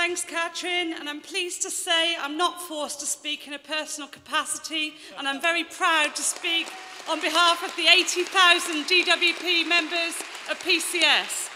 Thanks, Catherine, and I'm pleased to say I'm not forced to speak in a personal capacity, and I'm very proud to speak on behalf of the 80,000 DWP members of PCS.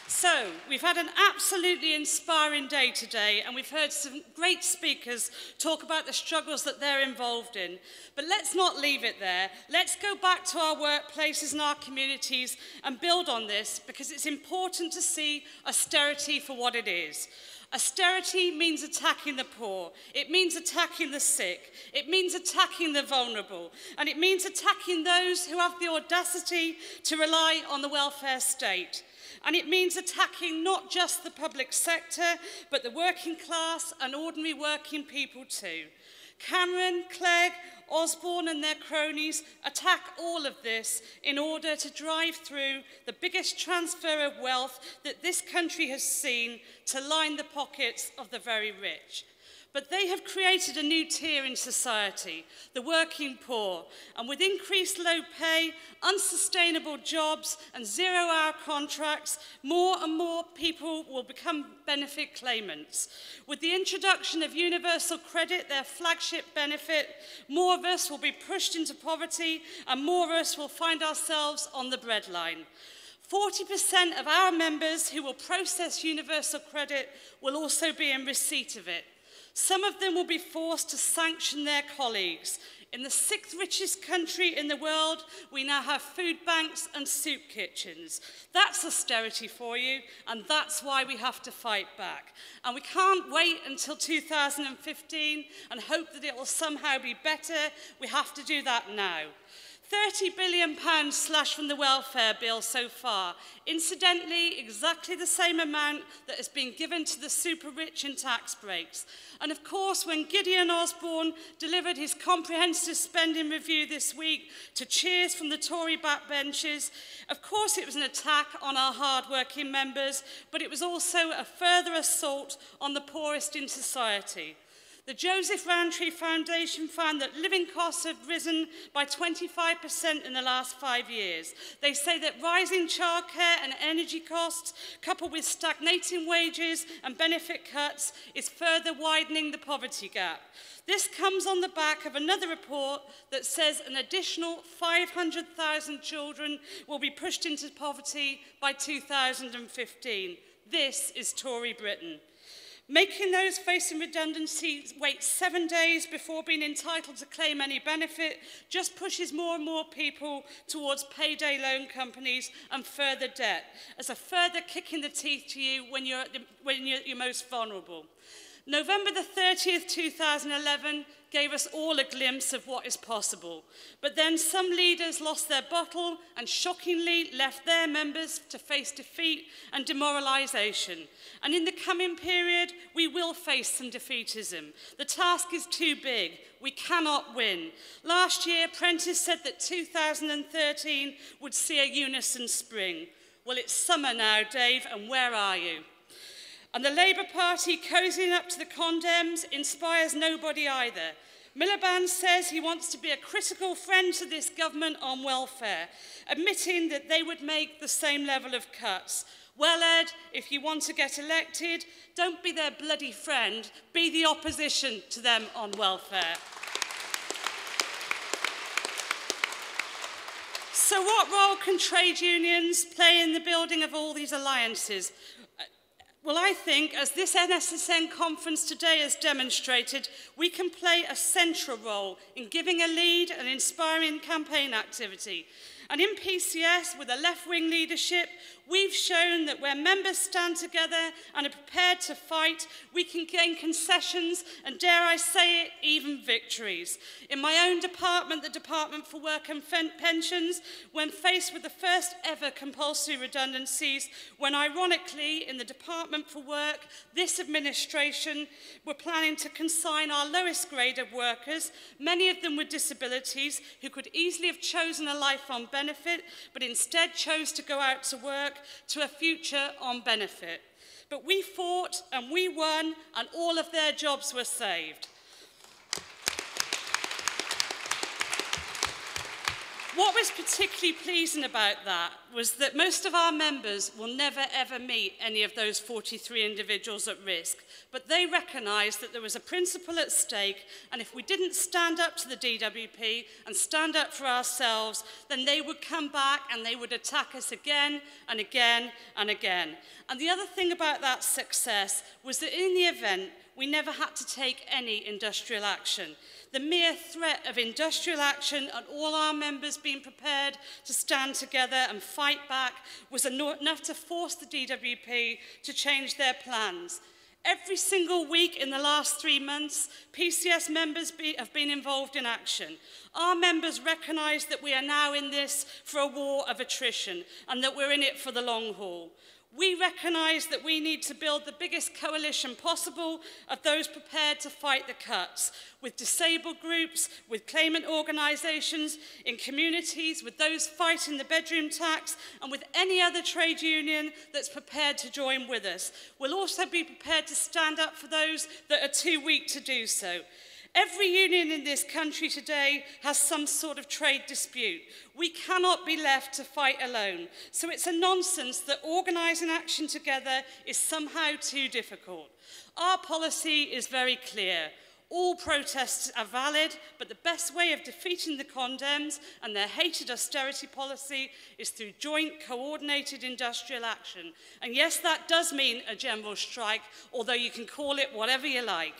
So, we've had an absolutely inspiring day today, and we've heard some great speakers talk about the struggles that they're involved in. But let's not leave it there. Let's go back to our workplaces and our communities and build on this, because it's important to see austerity for what it is. Austerity means attacking the poor, it means attacking the sick, it means attacking the vulnerable, and it means attacking those who have the audacity to rely on the welfare state. And it means attacking not just the public sector, but the working class and ordinary working people too. Cameron, Clegg, Osborne and their cronies attack all of this in order to drive through the biggest transfer of wealth that this country has seen to line the pockets of the very rich. But they have created a new tier in society, the working poor, and with increased low pay, unsustainable jobs and zero-hour contracts, more and more people will become benefit claimants. With the introduction of universal credit, their flagship benefit, more of us will be pushed into poverty and more of us will find ourselves on the breadline. 40% of our members who will process universal credit will also be in receipt of it. Some of them will be forced to sanction their colleagues. In the 6th richest country in the world, we now have food banks and soup kitchens. That's austerity for you, and that's why we have to fight back. And we can't wait until 2015 and hope that it will somehow be better. We have to do that now. £30 billion slashed from the welfare bill so far. Incidentally, exactly the same amount that has been given to the super rich in tax breaks. And of course, when Gideon Osborne delivered his comprehensive spending review this week to cheers from the Tory backbenches, of course it was an attack on our hard-working members, but it was also a further assault on the poorest in society. The Joseph Rowntree Foundation found that living costs have risen by 25% in the last 5 years. They say that rising childcare and energy costs, coupled with stagnating wages and benefit cuts, is further widening the poverty gap. This comes on the back of another report that says an additional 500,000 children will be pushed into poverty by 2015. This is Tory Britain. Making those facing redundancy wait 7 days before being entitled to claim any benefit just pushes more and more people towards payday loan companies and further debt, as a further kick in the teeth to you when you're your most vulnerable. November the 30th, 2011 gave us all a glimpse of what is possible. But then some leaders lost their bottle and shockingly left their members to face defeat and demoralisation. And in the coming period, we will face some defeatism. The task is too big. We cannot win. Last year, Prentice said that 2013 would see a unison spring. Well, it's summer now, Dave, and where are you? And the Labour Party cozying up to the condemns inspires nobody either. Miliband says he wants to be a critical friend to this government on welfare, admitting that they would make the same level of cuts. Well, Ed, if you want to get elected, don't be their bloody friend, be the opposition to them on welfare. So what role can trade unions play in the building of all these alliances? Well, I think, as this NSSN conference today has demonstrated, we can play a central role in giving a lead and inspiring campaign activity. And in PCS, with a left-wing leadership, we've shown that where members stand together and are prepared to fight, we can gain concessions and, dare I say it, even victories. In my own department, the Department for Work and Pensions, when faced with the first ever compulsory redundancies, when ironically in the Department for Work, this administration were planning to consign our lowest grade of workers, many of them with disabilities, who could easily have chosen a life on benefit, but instead chose to go out to work, to a future on benefit. But we fought and we won, and all of their jobs were saved. What was particularly pleasing about that was that most of our members will never ever meet any of those 43 individuals at risk, but they recognised that there was a principle at stake, and if we didn't stand up to the DWP and stand up for ourselves, then they would come back and they would attack us again and again and again. And the other thing about that success was that in the event, we never had to take any industrial action. The mere threat of industrial action and all our members being prepared to stand together and fight back was enough to force the DWP to change their plans. Every single week in the last 3 months, PCS members have been involved in action. Our members recognise that we are now in this for a war of attrition and that we're in it for the long haul. We recognise that we need to build the biggest coalition possible of those prepared to fight the cuts, with disabled groups, with claimant organisations, in communities, with those fighting the bedroom tax, and with any other trade union that's prepared to join with us. We'll also be prepared to stand up for those that are too weak to do so. Every union in this country today has some sort of trade dispute. We cannot be left to fight alone. So it's a nonsense that organising action together is somehow too difficult. Our policy is very clear. All protests are valid, but the best way of defeating the Condems and their hated austerity policy is through joint coordinated industrial action. And yes, that does mean a general strike, although you can call it whatever you like.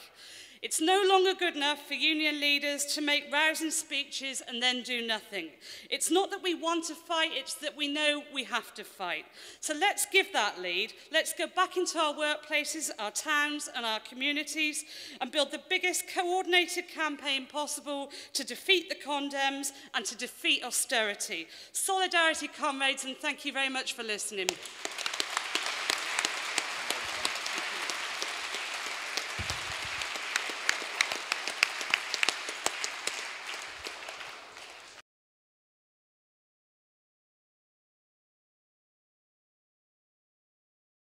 It's no longer good enough for union leaders to make rousing speeches and then do nothing. It's not that we want to fight, it's that we know we have to fight. So let's give that lead. Let's go back into our workplaces, our towns and our communities and build the biggest coordinated campaign possible to defeat the Condems and to defeat austerity. Solidarity, comrades, and thank you very much for listening.